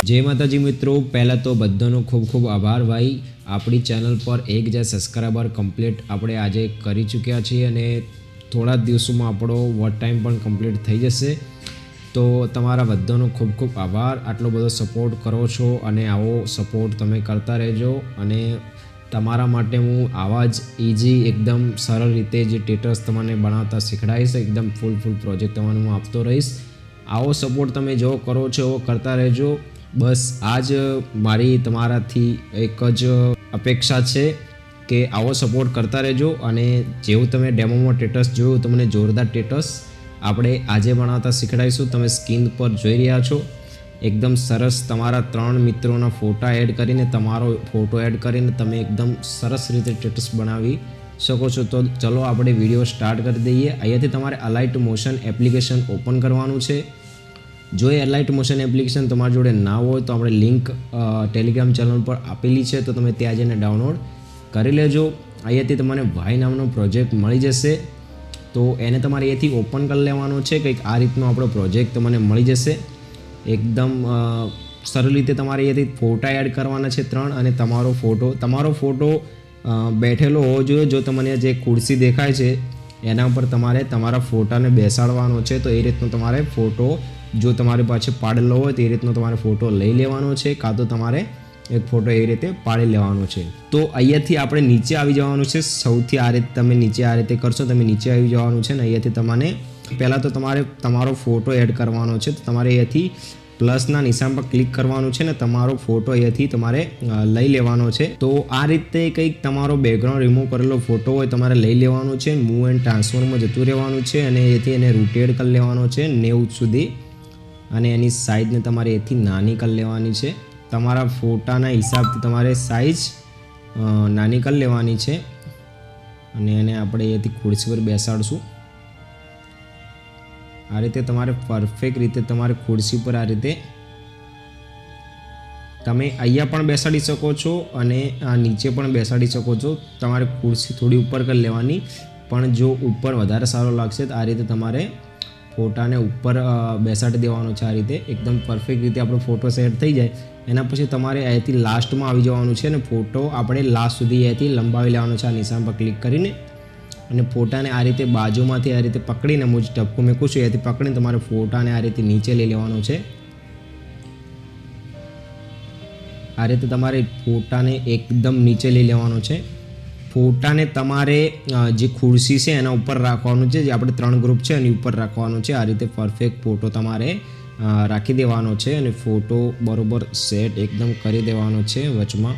जय माताजी मित्रों, पहला तो बधानो खूब खूब आभार भाई। अपनी चैनल पर 1,000 सब्सक्राइबर कम्प्लीट આપણે આજે કરી ચૂક્યા છીએ અને થોડા દિવસોમાં આપણો વોચ ટાઈમ પણ કમ્પ્લીટ થઈ જશે। તો તમારા બધાનો ખૂબ ખૂબ આભાર, આટલો બધો સપોર્ટ કરો છો અને આવો સપોર્ટ તમે કરતા રહેજો। અને તમારા માટે હું આવા જ ઇઝી એકદમ સરળ રીતે જે સ્ટેટસ તમને બનાવતા શીખડાવીશ, એકદમ ફૂલ પ્રોજેક્ટ તમને હું આપતો રહીશ। આવો સપોર્ટ તમે જો કરો છો એવો કરતા રહેજો। बस आज मारी तमाराथी एक ज अपेक्षा है कि आवो सपोर्ट करता रहो। अने जेवुं तमे डेमो में स्टेटस जोयुं, तमने जोरदार स्टेटस आपणे आजे बनावता शीखवाडीशुं। तमे स्क्रीन पर जोई रह्या छो एकदम सरस तमारा 3 मित्रोना फोटा एड करीने, तमारो फोटो एड करीने तमे एकदम सरस रीते स्टेटस बनावी शको छो। तो चलो आपणे विडियो स्टार्ट करी दईए। अहींयाथी तमारे अलाइट मोशन एप्लिकेशन ओपन करवानुं छे। जो ये अलाइट मोशन एप्लिकेशन तमारी जोड़े ना हो तो अपने लिंक टेलिग्राम चैनल पर आपेली है, तो तमे त्यां जईने डाउनलॉड करी लेजो। अहींयाथी तमने भाई नामनो प्रोजेक्ट मळी जशे, तो एने तमारे अहींथी ओपन कर लेवानो छे। कंईक आ रीतनो आपणो प्रोजेक्ट तमने मळी जशे। एकदम सरल रीते तमारे अहींथी फोटा एड करवाना छे 3 अने तमारो फोटो बैठेलो होवो जोईए। जो तमने जे खुर्सी देखाय छे एना पर तमारे तमारा फोटाने बेसाडवानो छे। तो ए रीतनो तमारे फोटो जो तमारे पाछे पाड़ेलो होय ते रीतनो तमारे फोटो लई लेवानो छे, कां तो तमारे एक फोटो ए रीते पाड़ी लेवानो छे। तो अहींयाथी आपणे नीचे आवी जवानुं छे। सौथी आ रीते तमे नीचे आ रीते करशो, तमे नीचे आवी जवानुं छे ने अहींयाथी तमने पहेला तो तमारे तमारो फोटो एड करवानो छे। तो तमारे अहींयाथी प्लसना निशान पर क्लिक करवानुं छे ने तमारो फोटो अहींयाथी तमारे लई लेवानो छे। तो आ रीते कंईक तमारो बेकग्राउंड रिमूव करेलो फोटो होय तमारे लई लेवानो छे। मूव एंड ट्रांसफर में जतुं रहेवानुं छे अने अहींयाथी एने रोटेट कर लेवानो छे 90 सुधी અને એની સાઇઝને તમારે એથી નાની કરી લેવાની છે। તમારા ફોટાના હિસાબથી તમારે સાઇઝ નાની કરી લેવાની છે અને એને આપણે એથી ખુરશી પર બેસાડશું। આ રીતે તમારે પરફેક્ટ રીતે તમારે ખુરશી પર આ રીતે તમે અહીંયા પણ બેસાડી શકો છો અને આ નીચે પણ બેસાડી શકો છો। તમારે ખુરશી થોડી ઉપર કરી લેવાની, પણ જો ઉપર વધારે સારો લાગશે તો આ રીતે તમારે फोटा ने ऊपर बेसाड़ी देवानो छे। आ रीते एकदम परफेक्ट रीते आपणो फोटो सेट थई जाय एना पछी तमारे अहींथी लास्ट में आवी जवानुं छे ने फोटो आपणे लास्ट सुधी अहींथी लंबावी लेवानो छे। आ निशान पर क्लिक करीने अने फोटाने आ रीते बाजुमांथी आ रीते पकड़ीने मुझ टपको मूक्युं छे एथी पकड़ीने तमारे फोटाने आ रीते नीचे लई लेवानो छे। आ रीते तमारे फोटाने एकदम नीचे लई लेवानो छे। फोटा ने तमारे जे खुर्सी से एना ऊपर राखवानुं छे। जे आपणे 3 ग्रुप छे एनी ऊपर राखवानुं छे। आ रीते परफेक्ट फोटो तमारे राखी देवानो छे अने फोटो बरोबर सेट एकदम करी देवानो छे वचमां।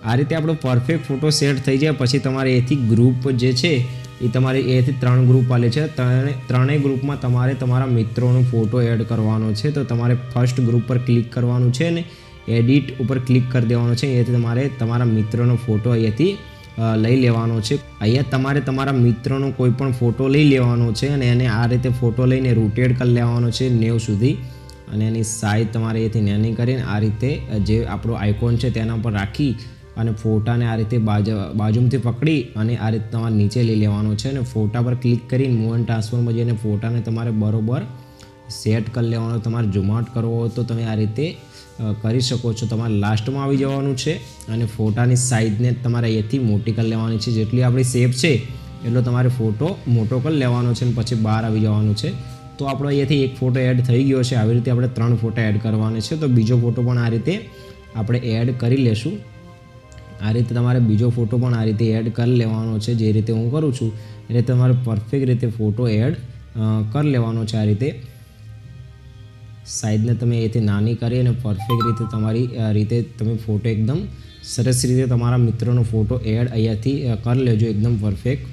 आ रीते आपणो परफेक्ट फोटो सेट थई जाय पछी तमारे एथी ग्रुप जे छे ए तमारे एथी 3 ग्रुप आले छे। त्रणेय ग्रुपमां तमारे तमारा मित्रोनो फोटो एड करवानो छे। तो तमारे फर्स्ट ग्रुप पर क्लिक करवानुं छे ने एडिट ऊपर क्लिक कर देवानो छे। अहींयाथी तमारे तमारा मित्रोनो फोटो अहींयाथी लई लेवानो छे। अहींया तमारे तमारा मित्रोनो कोईपण फोटो लई लेवानो छे अने एने आ रीते फोटो लईने रोटेट कर लेवानो छे 90 सुधी अने एनी साइज तमारे अहींथी नानी करीने आ रीते जे आपणो आइकॉन छे तेना पर राखी अने फोटाने आ रीते बाजुमांथी पकड़ी अने आ रीते तमारे नीचे लई लेवानो छे अने फोटा पर क्लिक करीने मूव एंड ट्रांसफर में जईने फोटाने तमारे बरोबर सेट कर लेवानो। तमारे झूम आउट करवो हो तो तमे आ रीते કરી શકો છો। તમારે લાસ્ટમાં આવી જવાનું છે અને ફોટાની સાઇઝને તમારે અહીંયાથી મોટી કરી લેવાની છે। જેટલી આપણી શેપ છે એટલો તમારે ફોટો મોટો કરી લેવાનો છે અને પછી બહાર આવી જવાનું છે। તો આપણો અહીંયાથી એક ફોટો એડ થઈ ગયો છે। આવી રીતે આપણે 3 ફોટા એડ કરવાના છે। તો બીજો ફોટો પણ આ રીતે આપણે એડ કરી લેશું। આ રીતે તમારે બીજો ફોટો પણ આ રીતે એડ કરી લેવાનો છે। જે રીતે હું કરું છું એ રીતે તમારે પરફેક્ટ રીતે ફોટો એડ કરી લેવાનો છે। આ રીતે साइज ने तमे एथी नानी करी अने परफेक्ट रीते तमारी रीते तमे फोटो एकदम सरस रीते तमारा मित्रोनो फोटो एड अहींयाथी कर लेजो एकदम परफेक्ट।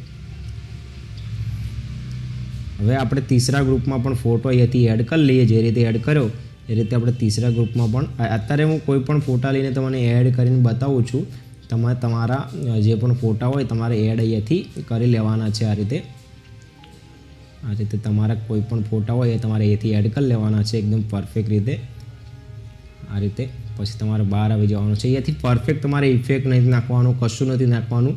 हवे आपणे तीसरा ग्रुप में पण फोटो अहींयाथी एड कर लईए। जे रीते एड कर्यो ए रीते आपणे तीसरा ग्रुप में पण अत्यारे हूँ कोईपण फोटा लईने तमने एड करीने बतावुं छुं। तमे तमारा जे पण फोटा होय तमारे एड अहींयाथी करी लेवाना छे। आ रीते आ रीते तमारा कोईपण फोटा होय ए तमारे एथी एड कर लेवाना छे एकदम परफेक्ट रीते। आ रीते पछी तमारे बहार आवी जवानुं छे। अहींयाथी परफेक्ट तमारे इफेक्ट नहीं नाखवानुं, कशुं नथी नाखवानुं।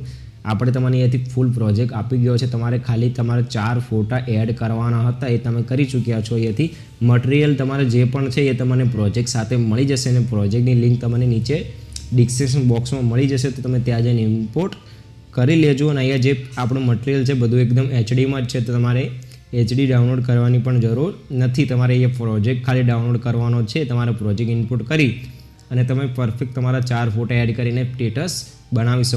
આપણે તમને અહીંયાથી ફૂલ પ્રોજેક્ટ આપી ગયો છે. તમારે ખાલી તમારે 4 ફોટા એડ કરવાના હતા, એ તમે કરી ચૂક્યા છો. અહીંયાથી મટીરિયલ તમારે જે પણ છે એ તમને પ્રોજેક્ટ સાથે મળી જશે અને પ્રોજેક્ટની લિંક તમને નીચે ડિસ્ક્રિપ્શન બોક્સમાં મળી જશે, તો તમે ત્યાં જઈને ઇમ્પોર્ટ કરી લેજો. અને અહીંયા જે આપણું મટીરિયલ છે બધું એકદમ એચડીમાં જ છે, તો તમારે એચડી ડાઉનલોડ કરવાની પણ જરૂર નથી. તમારે એ પ્રોજેક્ટ ખાલી ડાઉનલોડ કરવાનો છે. તમારે પ્રોજેક્ટ ઇનપુટ કરી અને તમે પરફેક્ટ તમારા 4 ફોટા એડ કરીને સ્ટેટસ બનાવી શકો.